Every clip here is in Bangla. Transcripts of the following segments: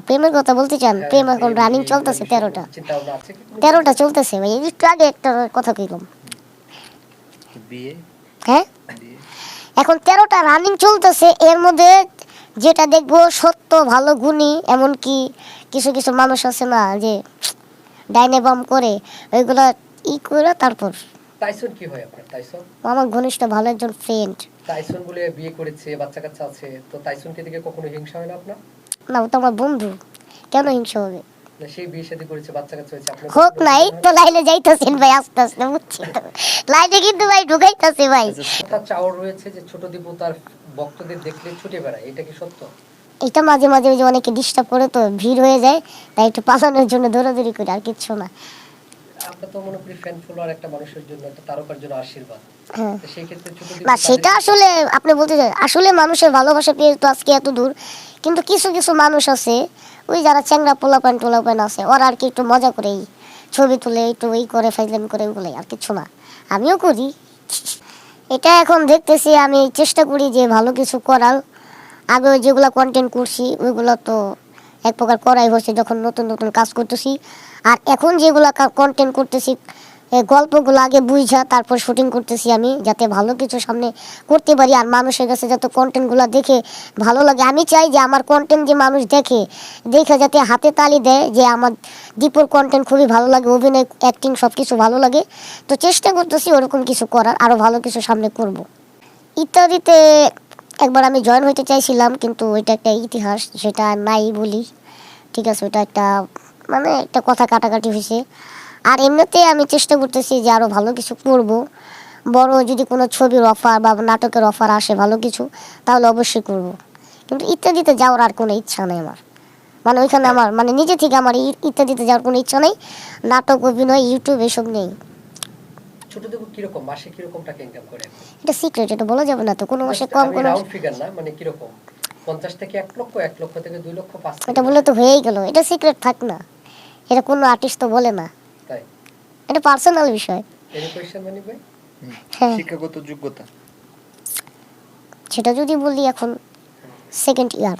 প্রেমের কথা বলতে চান? প্রেম এখন রানিং চলতেছে 13টা। 13টা চলতেছে ভাই, একটু আগে একটা কথা কইলাম। বিয়ে? হ্যাঁ, এখন 13টা রানিং চলতেছে। এর মধ্যে যেটা দেখবো সত্য ভালো গুণী, এমনকি কিছু কিছু মানুষ আছে না যে ডাইনে বাম করে, ওইগুলা করে তারপর। টাইসন কি হয় আপনার? টাইসন আমার ঘনিষ্ঠ ভালো একজন ফ্রেন্ড। টাইসন বলে বিয়ে করেছে, বাচ্চা কাচ্চা আছে, তো টাইসনকে দেখে কখনো হিংসা হয় না আপনার? না, ও তো আমার বন্ধু, কেন হিংসা হবে? সেই বিয়ে শাদী করেছে, বাচ্চা কাচ্চা হয়েছে, আপনার হোক নাই তো, লাইনে যাইতাছেন ভাই আস্তে আস্তে, বুঝছি তো লাইনে কিন্তু ভাই ঢুকাইতাছে ভাই। কথা চাওয়ার রয়েছে যে ছোট দীপু তার ভক্তদের দেখলে ছুটে বেড়ায়, এটা কি সত্য? এটা মাঝে মাঝে ওই যে অনেকে ডিস্টার্ব করে তো ভিড় হয়ে যায়, তাই একটু পালানোর জন্য দৌড়াদৌড়ি করে, আর কিচ্ছু না। আমরা তো মনে করি ফ্যান ফলোয়ার একটা মানুষের জন্য, একটা তারকার জন্য আশীর্বাদ। হ্যাঁ, তো সেই ক্ষেত্রে ছোট দীপু না সেটা আসলে আপনি বলতে চান, আসলে মানুষের ভালোবাসা পেয়ে তো আজকে এত দূর। কিন্তু কিছু কিছু মানুষ আছে, ওই যারা চ্যাংরা পোলাপান আছে, ওরা আর কি একটু মজা করে ছবি তুলে একটু এই করে ফাইজলামি করে, ওগুলাই, আর কিছু না। আমিও করি এটা, এখন দেখতেছি আমি চেষ্টা করি যে ভালো কিছু করার। আগে যেগুলো কন্টেন্ট করছি ওইগুলো তো এক প্রকার করাই হচ্ছে যখন নতুন নতুন কাজ করতেছি। আর এখন যেগুলো কন্টেন্ট করতেছি, গল্পগুলো আগে বুঝা তারপর শুটিং করতেছি আমি, যাতে ভালো কিছু সামনে করতে পারি আর মানুষের কাছে যাতে কন্টেন্টগুলো দেখে ভালো লাগে। আমি চাই যে আমার কন্টেন্ট যে মানুষ দেখে যাতে হাতে তালি দেয় যে আমার দীপুর কন্টেন্ট খুবই ভালো লাগে, অভিনয় অ্যাক্টিং সব কিছু ভালো লাগে। তো চেষ্টা করতেছি ওরকম কিছু করার, আরও ভালো কিছু সামনে করব। ইত্যাদিতে একবার আমি জয়েন হইতে চাইছিলাম, কিন্তু ওইটা একটা ইতিহাস, সেটা নাই বলি, ঠিক আছে, ওটা একটা মানে একটা কথা কাটাকাটি হয়েছে। আর এমনিতে আমি চেষ্টা করতেছি যে আরও ভালো কিছু করব। বড় যদি কোনো ছবির অফার বা নাটকের অফার আসে ভালো কিছু, তাহলে অবশ্যই করব। কিন্তু ইত্যাদিতে যাওয়ার আর কোনো ইচ্ছা নেই আমার, মানে ওইখানে আমার মানে নিজে থেকে আমার ইত্যাদিতে যাওয়ার কোনো ইচ্ছা নেই। নাটক, অভিনয়, ইউটিউব এসব নেই। ছোট দীপু কিরকম মাসে কিরকম টাকা ইনকাম করে? এটা সিক্রেট, এটা বলা যাবে না তো। কোনো মাসে কম, কোনো রাউন্ড ফিগার না, মানে কিরকম 50 থেকে 1 লক্ষ, 1 লক্ষ থেকে 2 লক্ষ, 5 এটা বলে তো হয়েই গেল, এটা সিক্রেট থাক না, এটা কোনো আর্টিস্ট তো বলে না, তাই এটা পার্সোনাল বিষয়। এনি কোয়েশ্চেন মানে ভাই? হ্যাঁ, শিক্ষাগত যোগ্যতা সেটা যদি বলি এখন সেকেন্ড ইয়ার,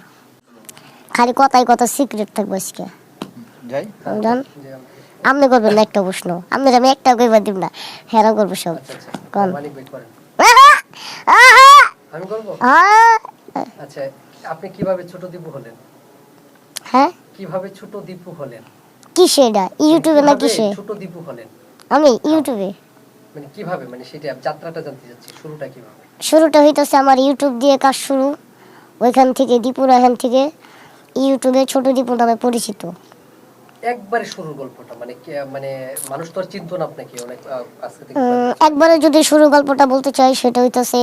খালি কথাই কথা সিক্রেট থাকবে আজকে। যাই জান আপনি করবেন না একটা প্রশ্ন, আপনার আমি একটা কইবার দিব না, হেরা করবো সব। আচ্ছা আচ্ছা, কোন মালিক ভাই করেন, আমি করব। আচ্ছা, আপনি কিভাবে ছোট দীপু হলেন? হ্যাঁ, কিভাবে ছোট দীপু হলেন? কিসে এটা, ইউটিউবে না কিসে? ছোট দীপু হলেন আমি ইউটিউবে, মানে কিভাবে, মানে সেটা যাত্রাটা জানতে চাচ্ছি, শুরুটা কিভাবে? শুরুটা হইতেছে আমার ইউটিউব দিয়ে কাজ শুরু, ওইখান থেকে দীপুর, এখান থেকে ইউটিউবে ছোট দীপু নামে পরিচিত। একবারে শুরুর গল্পটা মানে মানে মানুষ তো আর চিনতো না আপনাকে অনেক আজকে থেকে। একবারে যদি শুরু গল্পটা বলতে চাই, সেটা হইতেছে